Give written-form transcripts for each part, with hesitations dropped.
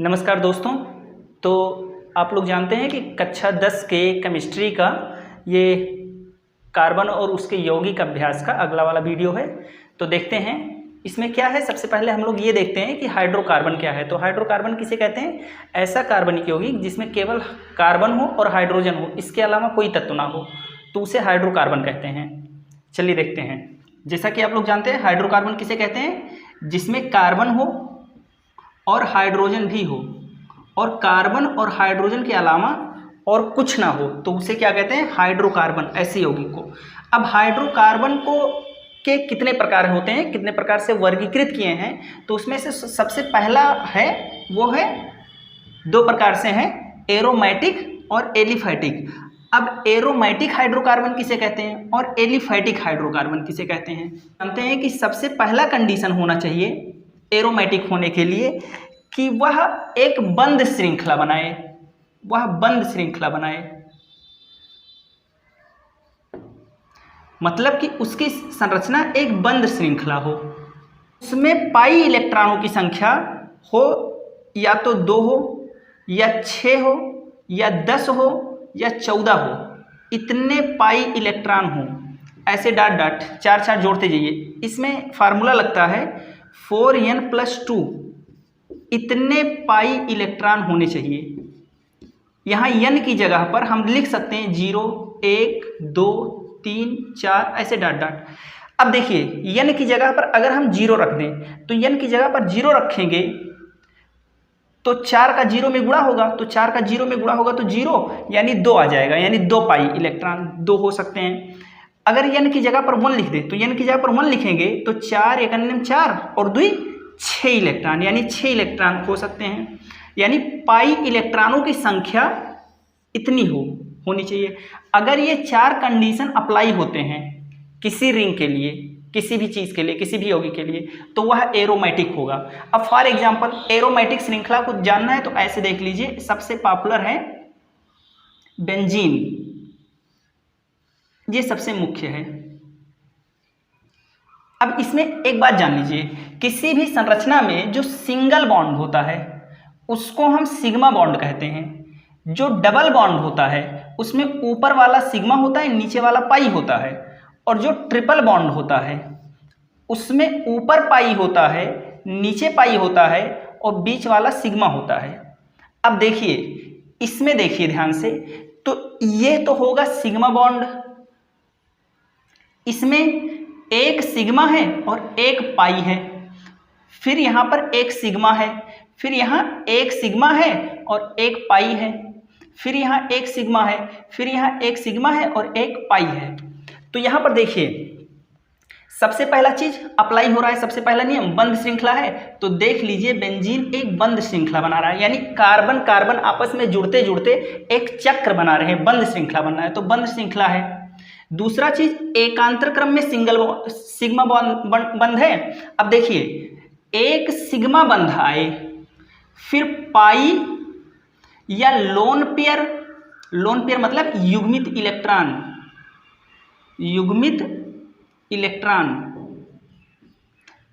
नमस्कार दोस्तों। तो आप लोग जानते हैं कि कक्षा 10 के केमिस्ट्री का ये कार्बन और उसके यौगिक अभ्यास का अगला वाला वीडियो है। तो देखते हैं इसमें क्या है। सबसे पहले हम लोग ये देखते हैं कि हाइड्रोकार्बन क्या है। तो हाइड्रोकार्बन किसे कहते हैं? ऐसा कार्बनिक यौगिक जिसमें केवल कार्बन हो और हाइड्रोजन हो, इसके अलावा कोई तत्व ना हो, तो उसे हाइड्रोकार्बन कहते हैं। चलिए देखते हैं। जैसा कि आप लोग जानते हैं हाइड्रोकार्बन किसे कहते हैं? जिसमें कार्बन हो और हाइड्रोजन भी हो, और कार्बन और हाइड्रोजन के अलावा और कुछ ना हो, तो उसे क्या कहते हैं? हाइड्रोकार्बन, ऐसे यौगिक को। अब हाइड्रोकार्बन को के कितने प्रकार होते हैं, कितने प्रकार से वर्गीकृत किए हैं, तो उसमें से सबसे पहला है वो है दो प्रकार से है, एरोमेटिक और एलिफैटिक। अब एरोमेटिक हाइड्रोकार्बन किसे कहते हैं और एलिफैटिक हाइड्रोकार्बन किसे कहते हैं? जानते हैं कि सबसे पहला कंडीशन होना चाहिए एरोमेटिक होने के लिए कि वह एक बंद श्रृंखला बनाए, वह बंद श्रृंखला बनाए, मतलब कि उसकी संरचना एक बंद श्रृंखला हो, उसमें पाई इलेक्ट्रॉनों की संख्या हो या तो 2 हो या 6 हो या 10 हो या 14 हो, इतने पाई इलेक्ट्रॉन हो, ऐसे डॉट डॉट 4 जोड़ते जाइए। इसमें फार्मूला लगता है 4n+2, इतने पाई इलेक्ट्रॉन होने चाहिए। यहाँ n की जगह पर हम लिख सकते हैं 0, 1, 2, 3, 4, ऐसे डॉट डॉट। अब देखिए n की जगह पर अगर हम 0 रख दें, तो n की जगह पर 0 रखेंगे तो 4 का 0 में गुणा होगा, तो 4 का 0 में गुणा होगा तो 0 यानी 2 आ जाएगा, यानी 2 पाई इलेक्ट्रॉन 2 हो सकते हैं। अगर n की जगह पर 1 लिख दें, तो n की जगह पर 1 लिखेंगे तो 4 × 1 = 4 और 2 6 इलेक्ट्रॉन, यानी 6 इलेक्ट्रॉन हो सकते हैं। यानी पाई इलेक्ट्रॉनों की संख्या इतनी होनी चाहिए। अगर ये 4 कंडीशन अप्लाई होते हैं किसी रिंग के लिए, किसी भी चीज़ के लिए, किसी भी यौगिक के लिए, तो वह एरोमेटिक होगा। अब फॉर एग्जांपल एरोमेटिक श्रृंखला को जानना है तो ऐसे देख लीजिए। सबसे पॉपुलर है बेंजीन, ये सबसे मुख्य है। अब इसमें एक बात जान लीजिए, किसी भी संरचना में जो सिंगल बॉन्ड होता है उसको हम सिग्मा बॉन्ड कहते हैं। जो डबल बॉन्ड होता है उसमें ऊपर वाला सिग्मा होता है, नीचे वाला पाई होता है, और जो ट्रिपल बॉन्ड होता है उसमें ऊपर पाई होता है, नीचे पाई होता है, और बीच वाला सिग्मा होता है। अब देखिए इसमें देखिए ध्यान से, तो ये तो होगा सिग्मा बॉन्ड, इसमें एक सिग्मा है और एक पाई है, फिर यहाँ पर एक सिग्मा है, फिर यहाँ एक सिग्मा है और एक पाई है, फिर यहाँ एक सिग्मा है, फिर यहाँ एक सिग्मा है और एक पाई है। तो यहाँ पर देखिए सबसे पहला चीज अप्लाई हो रहा है, सबसे पहला नियम बंद श्रृंखला है। तो देख लीजिए बेंजीन एक बंद श्रृंखला बना रहा है, यानी कार्बन कार्बन आपस में जुड़ते जुड़ते एक चक्र बना रहे हैं, बंद श्रृंखला बन रहा है, तो बंद श्रृंखला है। दूसरा चीज एकांतर क्रम में सिग्मा बंध है। अब देखिए एक सिग्मा बंध आए, फिर पाई या लोन पेयर, लोन पेयर मतलब युग्मित इलेक्ट्रॉन, युग्मित इलेक्ट्रॉन,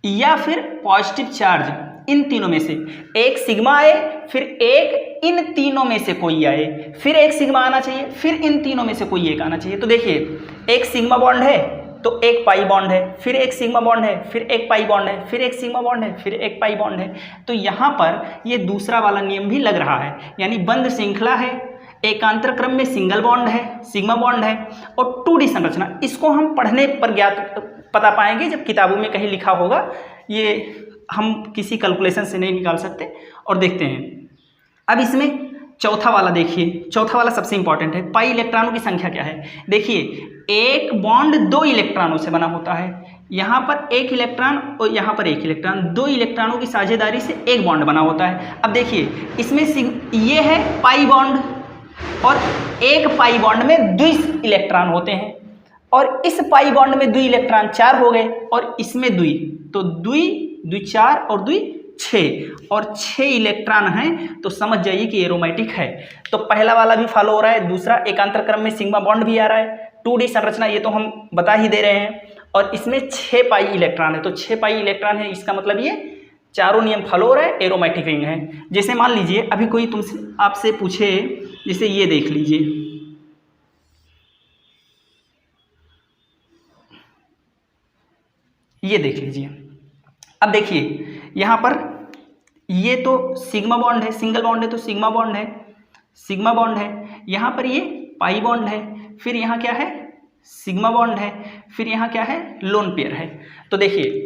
या फिर पॉजिटिव चार्ज, इन तीनों में से एक सिग्मा आए, फिर एक इन तीनों में से कोई आए, फिर एक सिग्मा आना चाहिए, फिर इन तीनों में से कोई एक आना चाहिए। तो देखिए एक सिग्मा बॉन्ड है तो एक पाई बॉन्ड है, फिर एक सिग्मा बॉन्ड है, फिर एक पाई बॉन्ड है, फिर एक सिग्मा बॉन्ड है, फिर एक पाई बॉन्ड है। तो यहाँ पर ये दूसरा वाला नियम भी लग रहा है, यानी बंद श्रृंखला है, एकांतर क्रम में सिंगल बॉन्ड है, सिग्मा बॉन्ड है, और 2D संरचना। इसको हम पढ़ने पर पता पाएंगे जब किताबों में कहीं लिखा होगा, ये हम किसी कैलकुलेशन से नहीं निकाल सकते। और देखते हैं अब इसमें चौथा वाला देखिए, चौथा वाला सबसे इंपॉर्टेंट है। पाई इलेक्ट्रॉनों की संख्या क्या है? देखिए एक बॉन्ड 2 इलेक्ट्रॉनों से बना होता है, यहाँ पर एक इलेक्ट्रॉन और यहाँ पर एक इलेक्ट्रॉन, 2 इलेक्ट्रॉनों की साझेदारी से एक बॉन्ड बना होता है। अब देखिए इसमें ये है पाई बॉन्ड, और एक पाई बॉन्ड में 2 इलेक्ट्रॉन होते हैं, और इस पाई बॉन्ड में 2 इलेक्ट्रॉन 4 हो गए, और इसमें 2, तो 2 4 और 2 6, और 6 इलेक्ट्रॉन हैं, तो समझ जाइए कि एरोमेटिक है। तो पहला वाला भी फॉलो हो रहा है, दूसरा एकांतर क्रम में सिग्मा बॉन्ड भी आ रहा है, 2D संरचना ये तो हम बता ही दे रहे हैं, और इसमें 6 पाई इलेक्ट्रॉन है। तो 6 पाई इलेक्ट्रॉन है, इसका मतलब ये चारों नियम फॉलो हो रहा है, एरोमेटिक रिंग है। जैसे मान लीजिए अभी कोई तुमसे आपसे पूछे, जैसे ये देख लीजिए, ये देख लीजिए। अब देखिए यहाँ पर ये तो सिग्मा बॉन्ड है, सिंगल बॉन्ड है तो सिग्मा बॉन्ड है, सिग्मा बॉन्ड है। यहाँ पर ये पाई बॉन्ड है, फिर यहाँ क्या है, सिग्मा बॉन्ड है, फिर यहाँ क्या है, लोन पेयर है। तो देखिए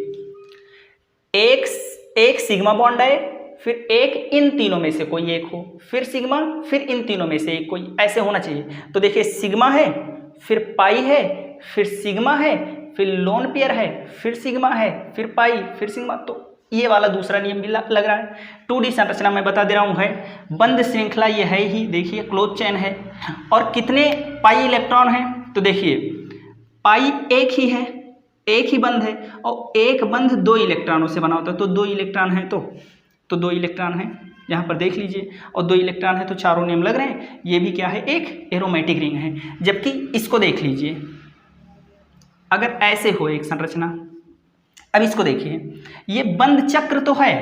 एक सिग्मा बॉन्ड है, फिर एक इन तीनों में से कोई एक हो, फिर सिग्मा, फिर इन तीनों में से एक कोई, ऐसे होना चाहिए। तो देखिए सिग्मा है, फिर पाई है, फिर सिग्मा है, फिर लोन पेयर है, फिर सिग्मा है, फिर पाई, फिर सिग्मा। तो ये वाला दूसरा नियम भी लग रहा है। 2D संरचना मैं बता दे रहा हूँ है, बंद श्रृंखला ये है ही, देखिए क्लोज चेन है। और कितने पाई इलेक्ट्रॉन हैं, तो देखिए पाई एक ही है, एक ही बंध है, और एक बंध 2 इलेक्ट्रॉनों से बना होता है। तो 2 इलेक्ट्रॉन है, तो 2 इलेक्ट्रॉन है, यहाँ पर देख लीजिए, और 2 इलेक्ट्रॉन है तो चारों नियम लग रहे हैं। ये भी क्या है, एक एरोमेटिक रिंग है। जबकि इसको देख लीजिए, अगर ऐसे हो एक संरचना, अब इसको देखिए, ये बंद चक्र तो है,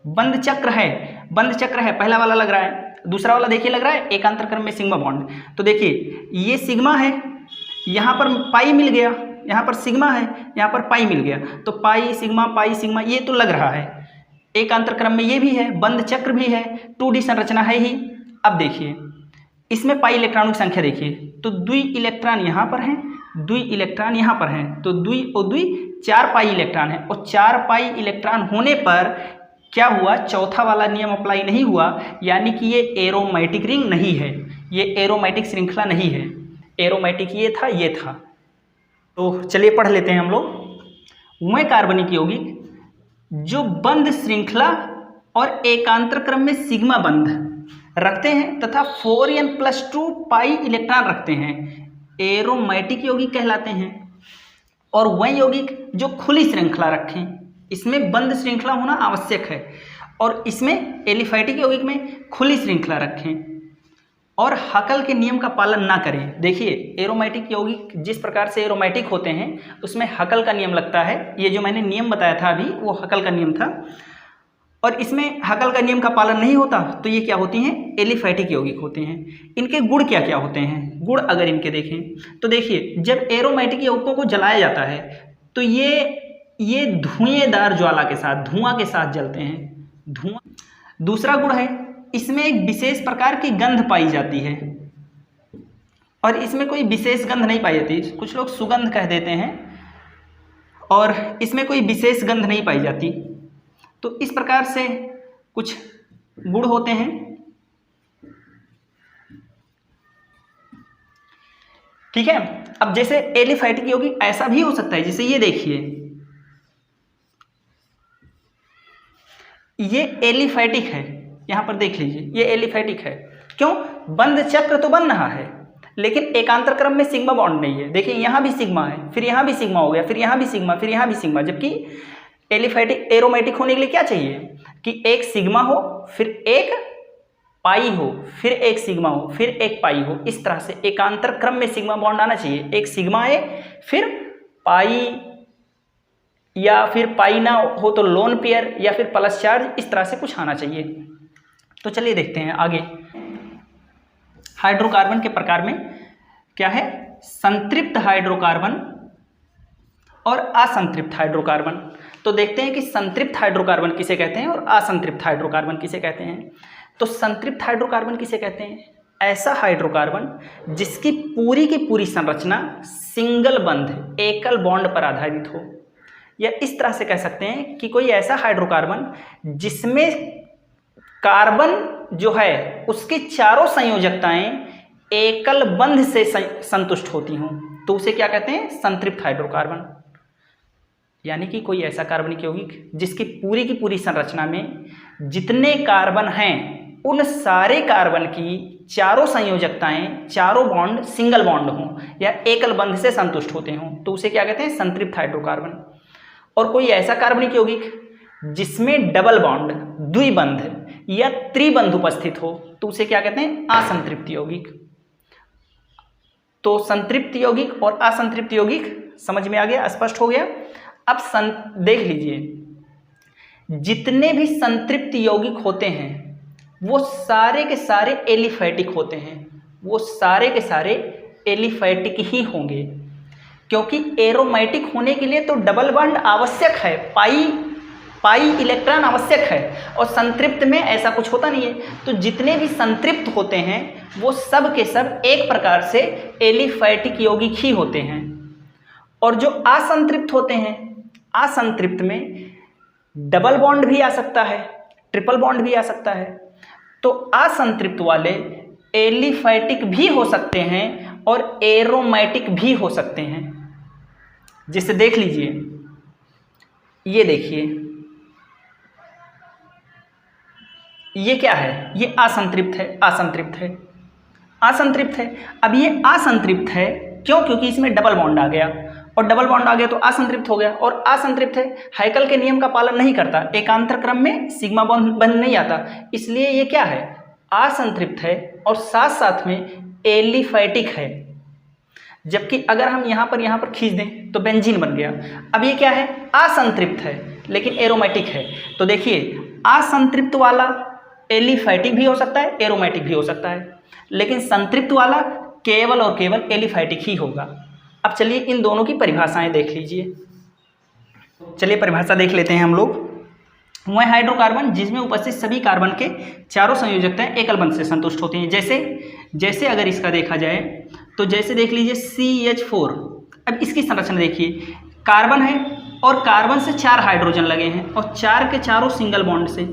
बंद चक्र है, बंद चक्र है, पहला वाला लग रहा है, दूसरा वाला देखिए लग रहा है एकांतर क्रम में सिग्मा बॉन्ड। तो देखिए ये सिग्मा है, यहाँ पर पाई मिल गया, यहाँ पर सिग्मा है, यहाँ पर पाई मिल गया, तो पाई सिग्मा ये तो लग रहा है। एकांतर क्रम में ये भी है, बंद चक्र भी है, 2D संरचना है ही। अब देखिए इसमें पाई इलेक्ट्रॉनों की संख्या देखिए, तो 2 इलेक्ट्रॉन यहाँ पर हैं, 2 इलेक्ट्रॉन यहाँ पर हैं, तो 2 और 2 4 पाई इलेक्ट्रॉन है। और 4 पाई इलेक्ट्रॉन होने पर क्या हुआ, चौथा वाला नियम अप्लाई नहीं हुआ, यानी कि ये एरोमेटिक रिंग नहीं है, ये एरोमेटिक श्रृंखला नहीं है। एरोमेटिक ये था, ये था। तो चलिए पढ़ लेते हैं हम लोग। वह कार्बनिक यौगिक जो बंद श्रृंखला और एकांतर क्रम में सिग्मा बंध रखते हैं तथा 4n+2 पाई इलेक्ट्रॉन रखते हैं, एरोमेटिक यौगिक कहलाते हैं। और वह यौगिक जो खुली श्रृंखला रखें, इसमें बंद श्रृंखला होना आवश्यक है, और इसमें एलिफैटिक यौगिक में खुली श्रृंखला रखें और हकल के नियम का पालन ना करें। देखिए एरोमेटिक यौगिक जिस प्रकार से एरोमेटिक होते हैं उसमें हकल का नियम लगता है। ये जो मैंने नियम बताया था अभी, वो हकल का नियम था, और इसमें हकल का नियम का पालन नहीं होता तो ये क्या होती हैं, एलिफैटिक यौगिक होते हैं। इनके गुण क्या क्या होते हैं, गुण अगर इनके देखें तो देखिए जब एरोमेटिक यौगिकों को जलाया जाता है तो ये धुएंदार ज्वाला के साथ, धुआं के साथ जलते हैं, धुआं। दूसरा गुण है, इसमें एक विशेष प्रकार की गंध पाई जाती है, और इसमें कोई विशेष गंध नहीं पाई जाती, कुछ लोग सुगंध कह देते हैं, और इसमें कोई विशेष गंध नहीं पाई जाती। तो इस प्रकार से कुछ गुण होते हैं। ठीक है। अब जैसे एलिफैटिक यौगिक ऐसा भी हो सकता है, जैसे ये देखिए, ये एलिफैटिक है, यहां पर देख लीजिए ये एलिफैटिक है। क्यों, बंद चक्र तो बन रहा है लेकिन एकांतर क्रम में सिग्मा बॉन्ड नहीं है। देखिए यहाँ भी सिग्मा है, फिर यहाँ भी सिग्मा हो गया, फिर यहाँ भी सिग्मा, फिर यहाँ भी सिग्मा। जबकि एलिफैटिक एरोमेटिक होने के लिए क्या चाहिए कि एक सिग्मा हो, फिर एक पाई हो, फिर एक सिग्मा हो, फिर एक पाई हो। इस तरह से एकांतर क्रम में सिग्मा बॉन्ड आना चाहिए। एक सिग्मा है, फिर पाई, या फिर पाई ना हो तो लोन पेयर, या फिर प्लस चार्ज, इस तरह से कुछ आना चाहिए। तो चलिए देखते हैं आगे। हाइड्रोकार्बन के प्रकार में क्या है, संतृप्त हाइड्रोकार्बन और असंतृप्त हाइड्रोकार्बन। तो देखते हैं कि संतृप्त हाइड्रोकार्बन किसे कहते हैं और असंतृप्त हाइड्रोकार्बन किसे कहते हैं। तो संतृप्त हाइड्रोकार्बन किसे कहते हैं, ऐसा हाइड्रोकार्बन जिसकी पूरी की पूरी संरचना सिंगल बंध, एकल बॉन्ड पर आधारित हो। या इस तरह से कह सकते हैं कि कोई ऐसा हाइड्रोकार्बन जिसमें कार्बन जो है उसकी चारों संयोजकताएं एकल बंध से संतुष्ट होती हों, तो उसे क्या कहते हैं, संतृप्त हाइड्रोकार्बन। यानी कि कोई ऐसा कार्बनिक यौगिक जिसकी की पूरी संरचना में जितने कार्बन हैं उन सारे कार्बन की चारों संयोजकताएं, चारों बॉन्ड सिंगल बॉन्ड हों या एकल बंध से संतुष्ट होते हों, तो उसे क्या कहते हैं, संतृप्त हाइड्रोकार्बन। और कोई ऐसा कार्बनिक यौगिक जिसमें डबल बॉन्ड, द्विबंध या त्रिबंध उपस्थित हो, तो उसे क्या कहते हैं, असंतृप्त यौगिक। तो संतृप्त यौगिक और असंतृप्त यौगिक समझ में आ गया, स्पष्ट हो गया। अब देख लीजिए, जितने भी संतृप्त यौगिक होते हैं वो सारे के सारे एलिफैटिक होते हैं, वो सारे के सारे एलिफैटिक ही होंगे, क्योंकि एरोमेटिक होने के लिए तो डबल बॉन्ड आवश्यक है, पाई इलेक्ट्रॉन आवश्यक है, और संतृप्त में ऐसा कुछ होता नहीं है। तो जितने भी संतृप्त होते हैं वो सब के सब एक प्रकार से एलिफैटिक यौगिक ही होते हैं। और जो असंतृप्त होते हैं, असंतृप्त में डबल बॉन्ड भी आ सकता है, ट्रिपल बॉन्ड भी आ सकता है। तो असंतृप्त वाले एलिफैटिक भी हो सकते हैं और एरोमेटिक भी हो सकते हैं। जिसे देख लीजिए, ये देखिए, ये क्या है, ये असंतृप्त है, असंतृप्त है, असंतृप्त है। अब ये असंतृप्त है क्यों? क्योंकि इसमें डबल बॉन्ड आ गया, और डबल बॉन्ड आ गया तो असंतृप्त हो गया, और असंतृप्त है, हैकल के नियम का पालन नहीं करता, एकांतर क्रम में सिग्मा बॉन्ड नहीं आता, इसलिए ये क्या है, असंतृप्त है और साथ साथ में एलिफैटिक है। जबकि अगर हम यहाँ पर खींच दें तो बेंजीन बन गया। अब ये क्या है, असंतृप्त है लेकिन एरोमेटिक है। तो देखिए, असंतृप्त वाला एलिफैटिक भी हो सकता है, एरोमेटिक भी हो सकता है, लेकिन संतृप्त वाला केवल और केवल एलिफैटिक ही होगा। अब चलिए इन दोनों की परिभाषाएं देख लीजिए। चलिए परिभाषा देख लेते हैं हम लोग। वह हाइड्रोकार्बन जिसमें उपस्थित सभी कार्बन के चारों संयोजकताएं एकल बंध से संतुष्ट होती हैं। जैसे अगर इसका देखा जाए तो जैसे देख लीजिए CH4। अब इसकी संरचना देखिए, कार्बन है और कार्बन से 4 हाइड्रोजन लगे हैं और 4 के चारों सिंगल बॉन्ड से,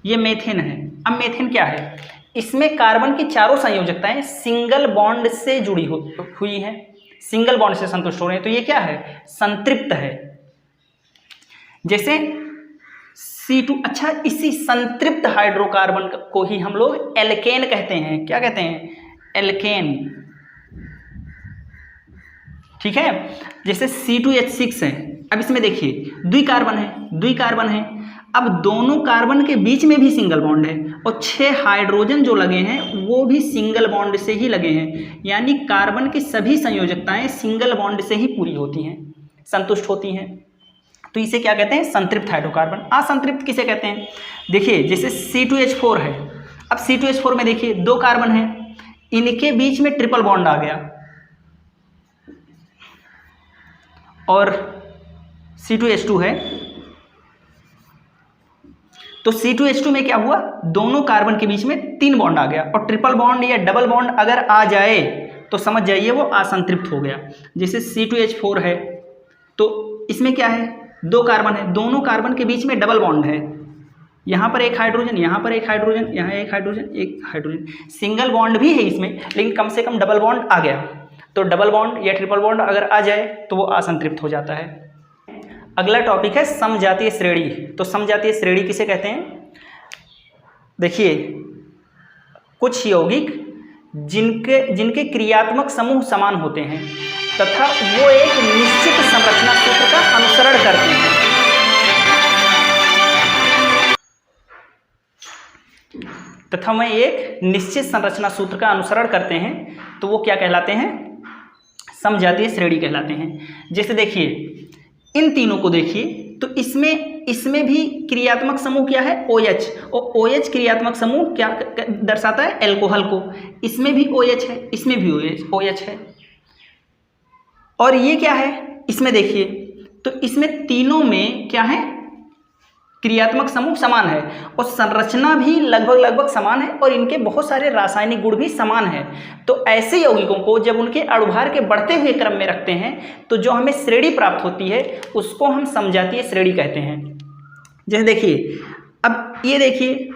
ये मेथेन है। अब मेथेन क्या है, इसमें कार्बन की चारों संयोजकताएं सिंगल बॉन्ड से जुड़ी हुई हैं, सिंगल बॉन्ड से संतुष्ट हो रहे हैं, तो ये क्या है, संतृप्त है। जैसे C2। अच्छा, इसी संतृप्त हाइड्रोकार्बन को ही हम लोग एल्केन कहते हैं। क्या कहते हैं, एल्केन, ठीक है। जैसे C2H6 है। अब इसमें देखिए द्विकार्बन है। अब दोनों कार्बन के बीच में भी सिंगल बॉन्ड है और 6 हाइड्रोजन जो लगे हैं वो भी सिंगल बॉन्ड से ही लगे हैं, यानी कार्बन की सभी संयोजकताएं सिंगल बॉन्ड से ही पूरी होती हैं, संतुष्ट होती हैं। तो इसे क्या कहते हैं, संतृप्त हाइड्रोकार्बन। असंतृप्त किसे कहते हैं, देखिए जैसे C2H4 है। अब C2H4 में देखिए 2 कार्बन है, इनके बीच में ट्रिपल बॉन्ड आ गया, और C2H2 है। तो C2H2 में क्या हुआ, दोनों कार्बन के बीच में 3 बॉन्ड आ गया, और ट्रिपल बॉन्ड या डबल बॉन्ड अगर आ जाए तो समझ जाइए वो असंतृप्त हो गया। जैसे C2H4 है तो इसमें क्या है, 2 कार्बन है, दोनों कार्बन के बीच में डबल बॉन्ड है, यहाँ पर एक हाइड्रोजन, यहाँ पर एक हाइड्रोजन, यहाँ एक हाइड्रोजन, सिंगल बॉन्ड भी है इसमें, लेकिन कम से कम डबल बॉन्ड आ गया। तो डबल बॉन्ड या ट्रिपल बॉन्ड अगर आ जाए तो वो असंतृप्त हो जाता है। अगला टॉपिक है समजातीय श्रेणी। तो समजातीय श्रेणी किसे कहते हैं, देखिए कुछ यौगिक जिनके क्रियात्मक समूह समान होते हैं तथा वो एक निश्चित संरचना सूत्र का अनुसरण करते हैं। तथा वह एक निश्चित संरचना सूत्र का अनुसरण करते हैं, तो वो क्या कहलाते हैं, समजातीय श्रेणी कहलाते हैं। जैसे देखिए इन तीनों को देखिए, तो इसमें भी क्रियात्मक समूह क्या है, OH, और OH क्रियात्मक समूह क्या दर्शाता है, एल्कोहल को। इसमें भी OH है, इसमें भी OH है। और ये क्या है, इसमें देखिए तो इसमें तीनों में क्या है, क्रियात्मक समूह समान है और संरचना भी लगभग समान है, और इनके बहुत सारे रासायनिक गुण भी समान है। तो ऐसे यौगिकों को जब उनके अणुभार के बढ़ते हुए क्रम में रखते हैं तो जो हमें श्रेणी प्राप्त होती है उसको हम समजातीय श्रेणी कहते हैं। जैसे देखिए, अब ये देखिए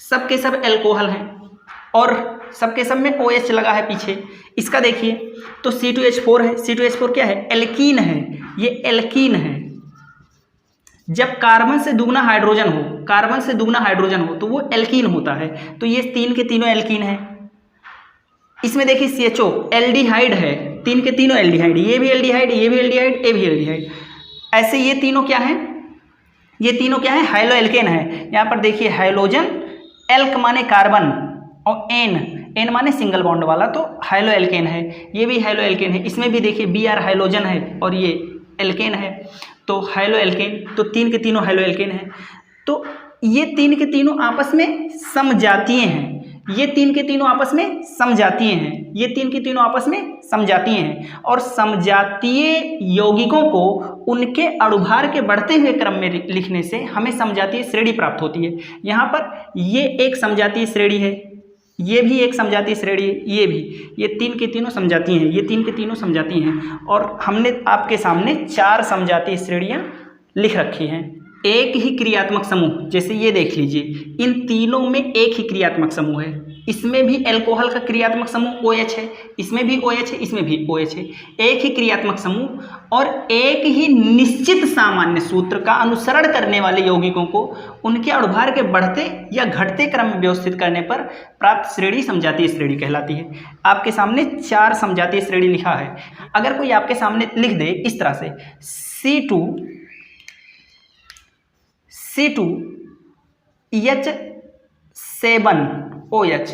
सब के सब एल्कोहल हैं और सबके सब में OH लगा है पीछे। इसका देखिए तो C2H4 है, C2H4 क्या है, एल्कीन है, ये एल्कीन है। जब कार्बन से दुगना हाइड्रोजन हो तो वो एल्कीन होता है। तो ये 3 के तीनों एल्कीन है। इसमें देखिए CHO एल्डिहाइड है, 3 के तीनों एल्डिहाइड, ये भी एल्डिहाइड, ये भी एल्डिहाइड, ये भी एल्डिहाइड। ऐसे ये तीनों क्या हैं, ये तीनों क्या है, हाइलो एल्केन है। यहाँ पर देखिए हाइलोजन, एल्क माने कार्बन और एन माने सिंगल बॉन्ड वाला, तो हाइलो एल्केन है। ये भी हाइलो एल्केन है। इसमें भी देखिए Br हाइलोजन है और ये एल्केन है, तो हाइलो एल्केन। तो 3 के तीनों हाइलो एल्केन है। तो ये तीन के तीनों आपस में समजातीय हैं, ये तीन के तीनों आपस में समजातीय हैं, ये तीन के तीनों आपस में समजातीय हैं। और समजातीय यौगिकों को उनके अणुभार के बढ़ते हुए क्रम में लिखने से हमें समजातीय श्रेणी प्राप्त होती है। यहाँ पर ये एक समजातीय श्रेणी है, ये भी एक समजातीय श्रेणी है, ये भी, ये तीन के तीनों समजातीय हैं, ये तीन के तीनों समजातीय हैं। और हमने आपके सामने 4 समजातीय श्रेणियाँ लिख रखी हैं। एक ही क्रियात्मक समूह, जैसे ये देख लीजिए, इन तीनों में एक ही क्रियात्मक समूह है। इसमें भी अल्कोहल का क्रियात्मक समूह OH है, इसमें भी OH है, इसमें भी OH है। एक ही क्रियात्मक समूह और एक ही निश्चित सामान्य सूत्र का अनुसरण करने वाले यौगिकों को उनके अणुभार के बढ़ते या घटते क्रम में व्यवस्थित करने पर प्राप्त श्रेणी समजातीय श्रेणी कहलाती है। आपके सामने 4 समजातीय श्रेणी लिखा है। अगर कोई आपके सामने लिख दे इस तरह से C2H7OH,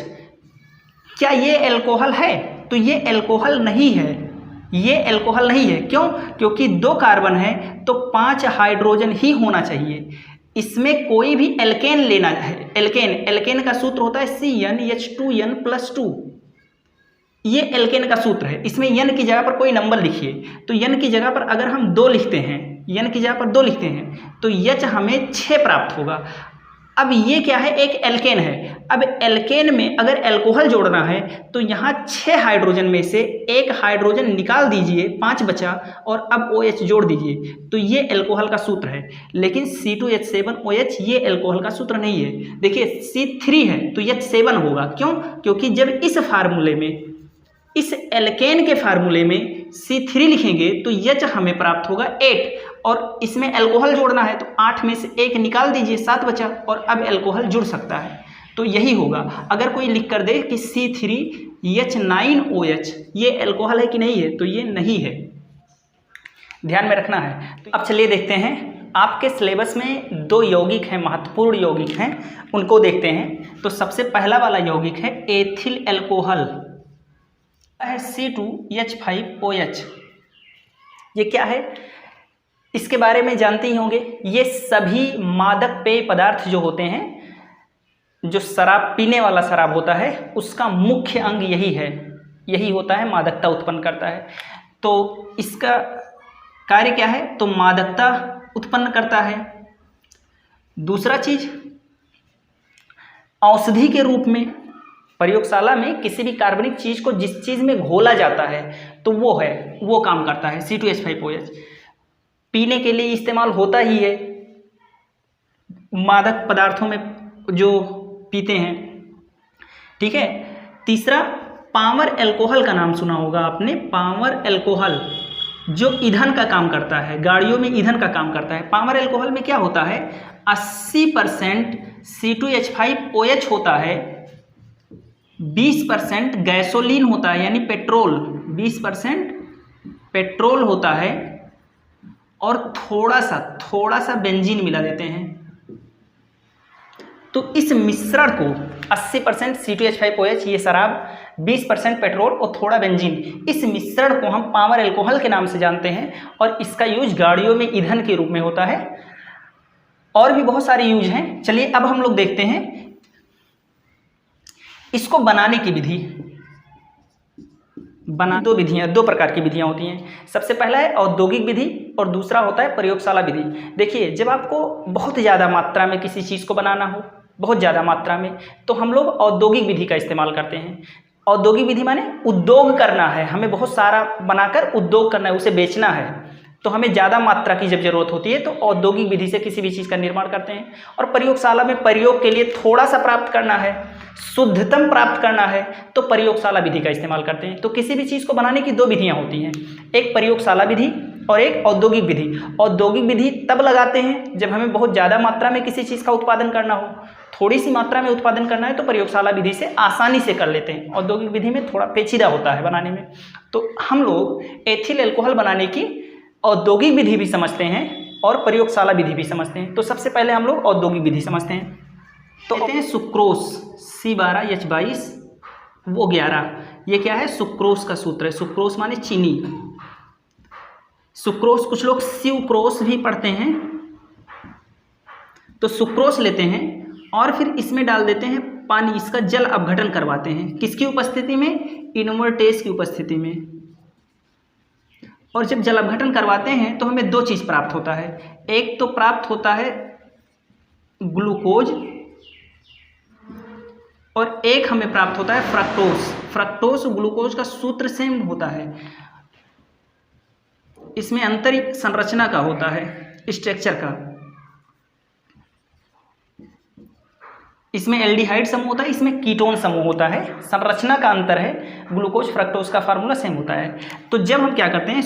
क्या ये अल्कोहल है? तो ये अल्कोहल नहीं है, ये अल्कोहल नहीं है। क्यों? क्योंकि 2 कार्बन है तो 5 हाइड्रोजन ही होना चाहिए। इसमें कोई भी एल्केन लेना है, एल्केन का सूत्र होता है CnH2n+2। ये एल्केन का सूत्र है। इसमें n की जगह पर कोई नंबर लिखिए, तो n की जगह पर अगर हम 2 लिखते हैं, n की जगह पर 2 लिखते हैं तो H हमें 6 प्राप्त होगा। अब ये क्या है? एक एल्केन है। अब एल्केन में अगर अल्कोहल जोड़ना है तो यहाँ 6 हाइड्रोजन में से एक हाइड्रोजन निकाल दीजिए, 5 बचा, और अब OH जोड़ दीजिए, तो ये अल्कोहल का सूत्र है। लेकिन C2H7OH ये अल्कोहल का सूत्र नहीं है। देखिए C3 है तो H7 होगा। क्यों? क्योंकि जब इस फार्मूले में, इस एल्केन के फार्मूले में C3 लिखेंगे तो H हमें प्राप्त होगा 8, और इसमें अल्कोहल जोड़ना है तो 8 में से 1 निकाल दीजिए, 7 बचा, और अब अल्कोहल जुड़ सकता है। तो यही होगा। अगर कोई लिख कर दे कि C3H9OH ये अल्कोहल है कि नहीं है, तो ये नहीं है, ध्यान में रखना है। अब चलिए देखते हैं, आपके सिलेबस में 2 यौगिक हैं, महत्वपूर्ण यौगिक हैं, उनको देखते हैं। तो सबसे पहला वाला यौगिक है एथिल अल्कोहल, है C2H5OH। ये क्या है? इसके बारे में जानते ही होंगे। ये सभी मादक पेय पदार्थ जो होते हैं, जो शराब पीने वाला शराब होता है, उसका मुख्य अंग यही है, यही होता है, मादकता उत्पन्न करता है। तो इसका कार्य क्या है? तो मादकता उत्पन्न करता है। दूसरा चीज, औषधि के रूप में प्रयोगशाला में किसी भी कार्बनिक चीज को जिस चीज में घोला जाता है तो वो काम करता है C2H5OH। पीने के लिए इस्तेमाल होता ही है, मादक पदार्थों में जो पीते हैं, ठीक है। तीसरा, पामर अल्कोहल का नाम सुना होगा आपने। पामर अल्कोहल जो ईंधन का काम करता है, गाड़ियों में ईंधन का काम करता है। पामर अल्कोहल में क्या होता है? 80% C2H5OH होता है, 20% गैसोलीन होता है यानी पेट्रोल, 20% पेट्रोल होता है, और थोड़ा सा बेंजीन मिला देते हैं। तो इस मिश्रण को 80% C2H5OH ये शराब, 20% पेट्रोल और थोड़ा बेंजीन, इस मिश्रण को हम पामर अल्कोहल के नाम से जानते हैं। और इसका यूज गाड़ियों में ईंधन के रूप में होता है। और भी बहुत सारे यूज हैं। चलिए अब हम लोग देखते हैं इसको बनाने की विधि। दो प्रकार की विधियां होती हैं। सबसे पहला है औद्योगिक विधि और दूसरा होता है प्रयोगशाला विधि। देखिए, जब आपको बहुत ज़्यादा मात्रा में किसी चीज़ को बनाना हो, बहुत ज़्यादा मात्रा में, तो हम लोग औद्योगिक विधि का इस्तेमाल करते हैं। औद्योगिक विधि माने उद्योग करना है, हमें बहुत सारा बनाकर उद्योग करना है, उसे बेचना है, तो हमें ज़्यादा मात्रा की जब जरूरत होती है तो औद्योगिक विधि से किसी भी चीज़ का निर्माण करते हैं। और प्रयोगशाला में प्रयोग के लिए थोड़ा सा प्राप्त करना है, शुद्धतम प्राप्त करना है, तो प्रयोगशाला विधि का इस्तेमाल करते हैं। तो किसी भी चीज़ को बनाने की 2 विधियाँ होती हैं, एक प्रयोगशाला विधि और एक औद्योगिक विधि। औद्योगिक विधि तब लगाते हैं जब हमें बहुत ज़्यादा मात्रा में किसी चीज़ का उत्पादन करना हो। थोड़ी सी मात्रा में उत्पादन करना है तो प्रयोगशाला विधि से आसानी से कर लेते हैं। औद्योगिक विधि में थोड़ा पेचीदा होता है बनाने में। तो हम लोग एथिल अल्कोहल बनाने की औद्योगिक विधि भी समझते हैं और प्रयोगशाला विधि भी समझते हैं। तो सबसे पहले हम लोग औद्योगिक विधि समझते हैं। तो कहते हैं सुक्रोस, C12H22 वो 11, ये क्या है? सुक्रोस का सूत्र है। सुक्रोस माने चीनी। सुक्रोस कुछ लोग स्यूक्रोस भी पढ़ते हैं, तो सुक्रोज लेते हैं और फिर इसमें डाल देते हैं पानी, इसका जल अपघटन करवाते हैं। किसकी उपस्थिति में? इनवर्टेज की उपस्थिति में। और जब जल अपघटन करवाते हैं तो हमें दो चीज़ प्राप्त होता है। एक तो प्राप्त होता है ग्लूकोज और एक हमें प्राप्त होता है फ्रक्टोज। फ्रक्टोज ग्लूकोज का सूत्र सेम होता है, इसमें अंतर संरचना का होता है, स्ट्रक्चर का। इसमें एल्डिहाइड समूह होता है, इसमें कीटोन समूह होता है, संरचना का अंतर है। ग्लूकोज फ्रक्टोज का फार्मूला सेम होता है। तो जब हम क्या करते हैं,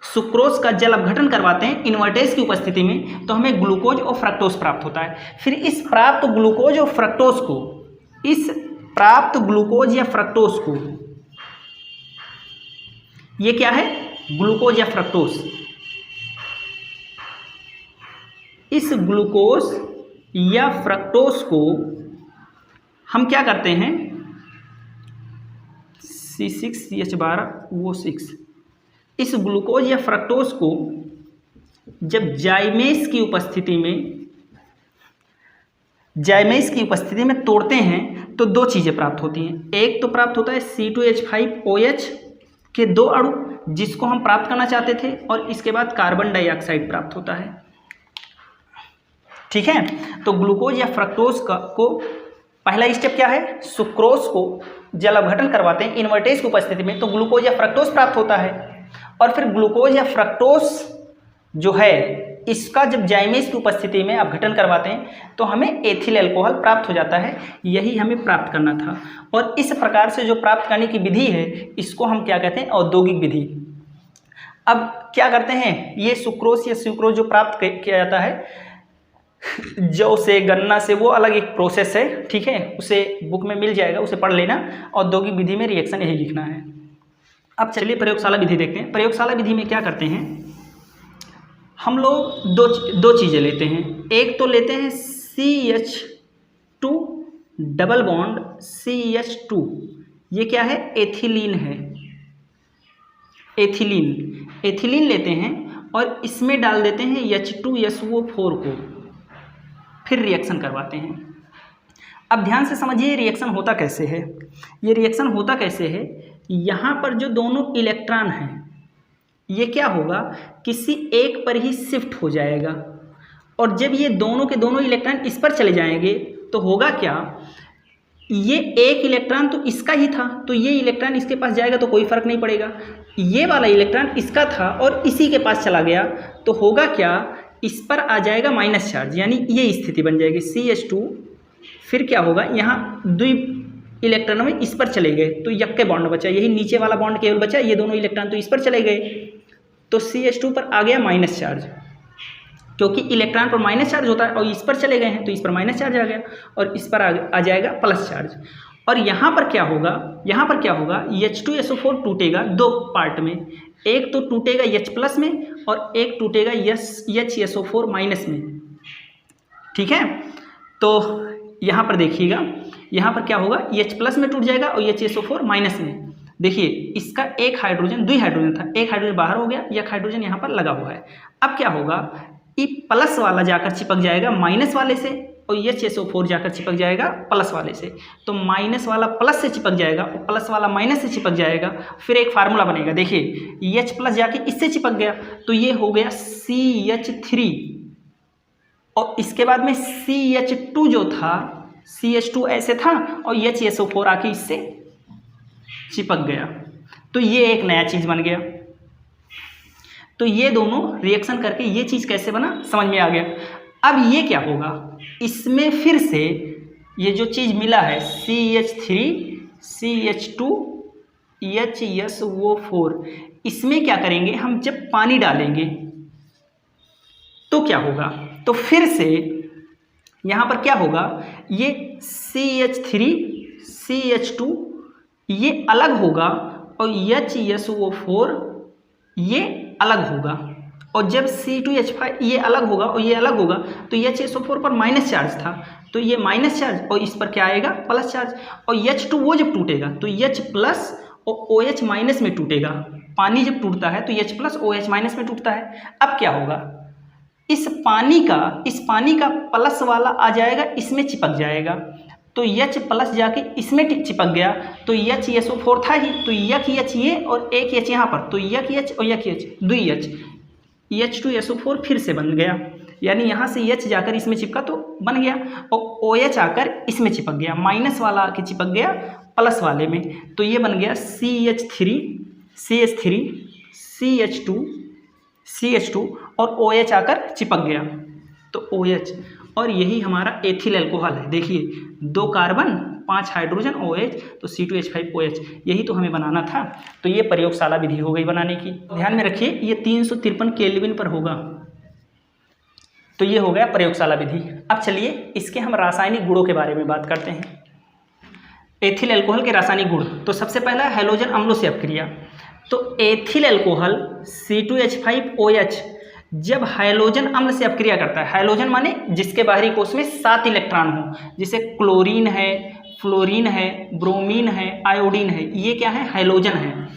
सुक्रोज का जल अपघटन करवाते हैं इन्वर्टेज की उपस्थिति में, तो हमें ग्लूकोज और फ्रक्टोज प्राप्त होता है। फिर इस प्राप्त ग्लूकोज और फ्रक्टोज को, इस प्राप्त ग्लूकोज या फ्रक्टोज को, ये क्या है? ग्लूकोज या फ्रक्टोज। इस ग्लूकोज या फ्रक्टोज को हम क्या करते हैं, C6H12O6, इस ग्लूकोज या फ्रक्टोज को जब जाइमेज की उपस्थिति में तोड़ते हैं तो दो चीज़ें प्राप्त होती हैं। एक तो प्राप्त होता है C2H5OH के दो अणु, जिसको हम प्राप्त करना चाहते थे, और इसके बाद कार्बन डाइऑक्साइड प्राप्त होता है। ठीक है, तो ग्लूकोज या फ्रक्टोज को पहला स्टेप क्या है, सुक्रोज को जल अपघटन करवाते हैं इन्वर्टेज की उपस्थिति में, तो ग्लूकोज या फ्रक्टोज प्राप्त होता है। और फिर ग्लूकोज या फ्रक्टोज जो है, इसका जब जाइमेज की उपस्थिति में अपघटन करवाते हैं तो हमें एथिल अल्कोहल प्राप्त हो जाता है। यही हमें प्राप्त करना था। और इस प्रकार से जो प्राप्त करने की विधि है, इसको हम क्या कहते हैं, औद्योगिक विधि। अब क्या करते हैं, ये सुक्रोज या सुक्रोज जो प्राप्त किया जाता है जौ से, गन्ना से, वो अलग एक प्रोसेस है। ठीक है, उसे बुक में मिल जाएगा, उसे पढ़ लेना। औद्योगिक विधि में रिएक्शन यही लिखना है। अब चलिए प्रयोगशाला विधि देखते हैं। प्रयोगशाला विधि में क्या करते हैं, हम लोग दो चीज़ें लेते हैं। एक तो लेते हैं CH2 डबल बॉन्ड CH2, ये क्या है, एथिलीन है। एथिलीन लेते हैं और इसमें डाल देते हैं H2SO4 को, फिर रिएक्शन करवाते हैं। अब ध्यान से समझिए रिएक्शन होता कैसे है। ये रिएक्शन होता कैसे है, यहाँ पर जो दोनों इलेक्ट्रॉन हैं, ये क्या होगा, किसी एक पर ही शिफ्ट हो जाएगा। और जब ये दोनों के दोनों इलेक्ट्रॉन इस पर चले जाएंगे तो होगा क्या, ये एक इलेक्ट्रॉन तो इसका ही था, तो ये इलेक्ट्रॉन इसके पास जाएगा तो कोई फर्क नहीं पड़ेगा। ये वाला इलेक्ट्रॉन इसका था और इसी के पास चला गया, तो होगा क्या, इस पर आ जाएगा माइनस चार्ज, यानी ये स्थिति बन जाएगी CH2। फिर क्या होगा, यहाँ दो इलेक्ट्रॉनों में इस पर चले गए तो यक्के बॉन्ड बचा, यही नीचे वाला बॉन्ड केवल बचा, ये दोनों इलेक्ट्रॉन तो इस पर चले गए, तो CH2 पर आ गया माइनस चार्ज, क्योंकि इलेक्ट्रॉन पर माइनस चार्ज होता है और इस पर चले गए हैं तो इस पर माइनस चार्ज आ गया, और इस पर आ जाएगा प्लस चार्ज। और यहाँ पर क्या होगा, H2SO4 टूटेगा दो पार्ट में, एक तो टूटेगा H प्लस में और एक टूटेगा HSO4 माइनस में। ठीक है, तो यहाँ पर देखिएगा, यहाँ पर क्या होगा, H प्लस में टूट जाएगा और HSO4 माइनस में। देखिए इसका एक हाइड्रोजन, दो हाइड्रोजन था, एक हाइड्रोजन बाहर हो गया, एक हाइड्रोजन यहाँ पर लगा हुआ है। अब क्या होगा, ई प्लस वाला जाकर चिपक जाएगा माइनस वाले से और HSO4 जाकर चिपक जाएगा प्लस वाले से, तो माइनस वाला प्लस से चिपक जाएगा और प्लस वाला माइनस से चिपक जाएगा। फिर एक फार्मूला बनेगा, देखिए H प्लस जाके इससे चिपक गया तो ये हो गया CH3, और इसके बाद में CH2 जो था, CH2 ऐसे था और HSO4 आके इससे चिपक गया, तो ये एक नया चीज़ बन गया। तो ये दोनों रिएक्शन करके ये चीज़ कैसे बना, समझ में आ गया। अब ये क्या होगा, इसमें फिर से ये जो चीज़ मिला है CH3 CH2 HSO4, इसमें क्या करेंगे हम, जब पानी डालेंगे तो क्या होगा, तो फिर से यहाँ पर क्या होगा, ये CH3 CH2 ये अलग होगा और HSO4 ये अलग होगा, और जब C2H5 ये अलग होगा और ये अलग होगा तो HSO4 पर माइनस चार्ज था, तो ये माइनस चार्ज और इस पर क्या आएगा, प्लस चार्ज। और H2 वो जब टूटेगा तो H प्लस और OH माइनस में टूटेगा। पानी जब टूटता है तो H प्लस OH माइनस में टूटता है। अब क्या होगा, इस पानी का प्लस वाला आ जाएगा, इसमें चिपक जाएगा। तो H प्लस जाके इसमें चिपक गया, तो HSO4 था ही, तो एक H ये और एक H यहाँ पर, तो एक H और एक H, 2 H, H2SO4 फिर से बन गया। यानी यहाँ से H जाकर इसमें चिपका तो बन गया, और OH आकर इसमें चिपक गया, माइनस वाला आके चिपक गया प्लस वाले में, तो ये बन गया CH3 CH2 और OH आकर चिपक गया, तो OH। और यही हमारा एथिल अल्कोहल है। देखिए 2 कार्बन 5 हाइड्रोजन OH, तो C2H5OH, यही तो हमें बनाना था। तो ये प्रयोगशाला विधि हो गई बनाने की। ध्यान में रखिए ये 353 केल्विन पर होगा। तो ये हो गया प्रयोगशाला विधि। अब चलिए इसके हम रासायनिक गुणों के बारे में बात करते हैं। एथिल अल्कोहल के रासायनिक गुण, तो सबसे पहला हैलोजन अम्लों से अपक्रिया। तो एथिल अल्कोहल C2H5OH जब हाइड्रोजन अम्ल से अपक्रिया करता है, हाइड्रोजन माने जिसके बाहरी कोश में 7 इलेक्ट्रॉन हो, जैसे क्लोरीन है, फ्लोरीन है, ब्रोमीन है, आयोडीन है, ये क्या है, हाइड्रोजन है।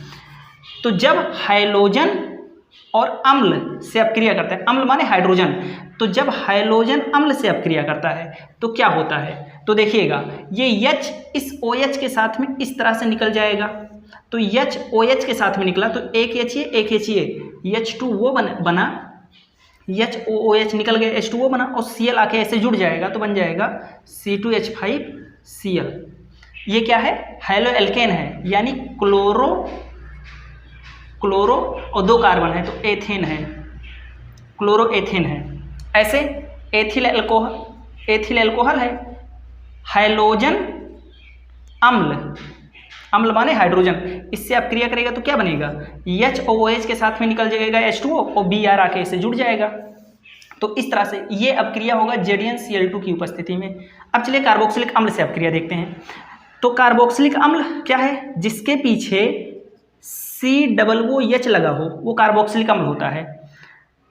तो जब हाइड्रोजन और अम्ल से अपक्रिया करता है, अम्ल माने हाइड्रोजन, तो जब हाइड्रोजन अम्ल से अपक्रिया करता है तो क्या होता है, तो देखिएगा ये H इस OH के साथ में इस तरह से निकल जाएगा। तो H OH के साथ में निकला, तो एक H ये एक H ये, H2O बना, HOOH निकल गया, H2O बना, और Cl आके ऐसे जुड़ जाएगा, तो बन जाएगा C2H5Cl। ये क्या है, हैलो एल्केन है, यानी क्लोरो और 2 कार्बन है, तो एथेन है, क्लोरो एथेन है। ऐसे एथिल अल्कोहल है, हाइड्रोजन अम्ल माने हाइड्रोजन, इससे अपक्रिया करेगा तो क्या बनेगा, HOOH के साथ में निकल जाएगा H2O और Br आके इसे जुड़ जाएगा। तो इस तरह से ये अपक्रिया होगा ZnCl2 की उपस्थिति में। अब चलिए कार्बोक्सिलिक अम्ल से अपक्रिया देखते हैं। तो कार्बोक्सिलिक अम्ल क्या है, जिसके पीछे COOH लगा हो वो कार्बोक्सिलिक अम्ल होता है।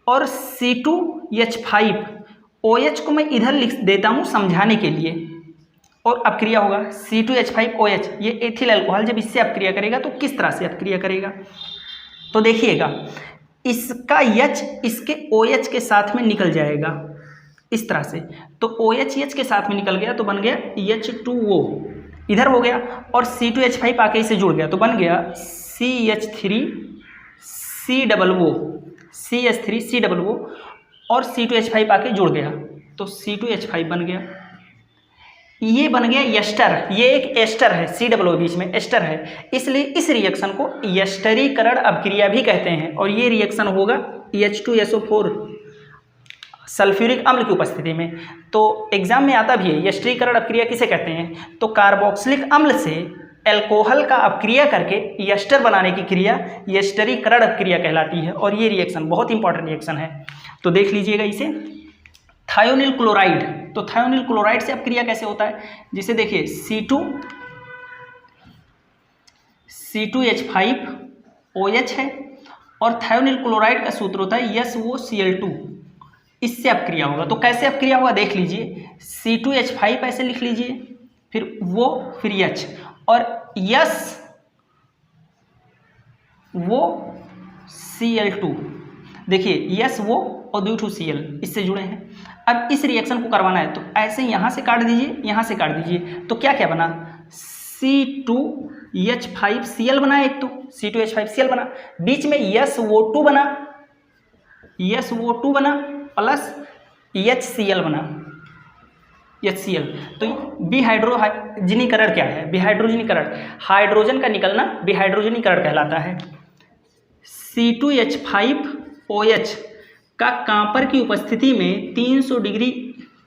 और C2H5OH को मैं इधर लिख देता हूँ समझाने के लिए, और अपक्रिया होगा C2H5OH। ये एथिल अल्कोहल जब इससे अपक्रिया करेगा तो किस तरह से अपक्रिया करेगा, तो देखिएगा इसका H इसके OH के साथ में निकल जाएगा इस तरह से, तो OH H के साथ में निकल गया तो बन गया H2O, इधर हो गया, और C2H5 आके इसे जुड़ गया तो बन गया CH3COO और C2H5 आके जुड़ गया तो C2H5 बन गया। ये बन गया एस्टर, ये एक एस्टर है, COO बीच में एस्टर है, इसलिए इस रिएक्शन को एस्टरीकरण अपक्रिया भी कहते हैं। और ये रिएक्शन होगा H2SO4 सल्फ्यूरिक अम्ल की उपस्थिति में। तो एग्जाम में आता भी है, एस्टरीकरण अपक्रिया किसे कहते हैं, तो कार्बोक्सिलिक अम्ल से एल्कोहल का अपक्रिया करके एस्टर बनाने की क्रिया एस्टरीकरण अपक्रिया कहलाती है। और ये रिएक्शन बहुत इंपॉर्टेंट रिएक्शन है, तो देख लीजिएगा इसे। थायोनिल क्लोराइड, तो थायोनिल क्लोराइड से अपक्रिया कैसे होता है, जिसे देखिए C2H5OH है, और थायोनिल क्लोराइड का सूत्र होता है SOCl2, इससे अपक्रिया होगा। तो कैसे अपक्रिया होगा देख लीजिए, C2H5 ऐसे लिख लीजिए, फिर H, और Cl2, देखिए वो और 2 Cl इससे जुड़े हैं। अब इस रिएक्शन को करवाना है तो ऐसे यहाँ से काट दीजिए, यहाँ से काट दीजिए, तो क्या क्या बना, C2H5Cl बना, एक तो C2H5Cl बना, बीच में SO2 बना प्लस HCl बना, HCl। तो विहाइड्रोजनीकरण क्या है, विहाइड्रोजनीकरण, हाइड्रोजन का निकलना विहाइड्रोजनीकरण कहलाता है। C2H5OH का कांपर की उपस्थिति में 300 डिग्री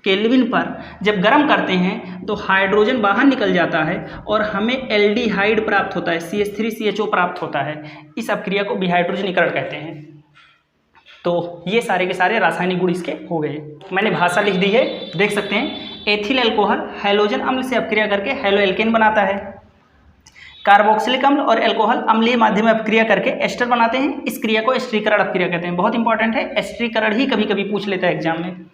केल्विन पर जब गर्म करते हैं तो हाइड्रोजन बाहर निकल जाता है और हमें एल्डिहाइड प्राप्त होता है, CH3CHO प्राप्त होता है। इस अपक्रिया को विहाइड्रोजनीकरण कहते हैं। तो ये सारे के सारे रासायनिक गुण इसके हो गए। मैंने भाषा लिख दी है, देख सकते हैं। एथिल अल्कोहल हैलोजन अम्ल से अपक्रिया करके हैलो एल्केन बनाता है। कार्बोक्सिलिक अम्ल और अल्कोहल अम्लीय माध्यम में अपक्रिया करके एस्टर बनाते हैं। इस क्रिया को एस्टरीकरण अपक्रिया कहते हैं। बहुत इंपॉर्टेंट है, एस्टरीकरण ही कभी कभी पूछ लेता है एग्जाम में।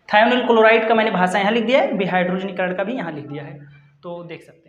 थायोनिल क्लोराइड का मैंने भाषा यहाँ लिख दिया है, विहाइड्रोजनीकरण का भी यहाँ लिख दिया है, तो देख सकते हैं।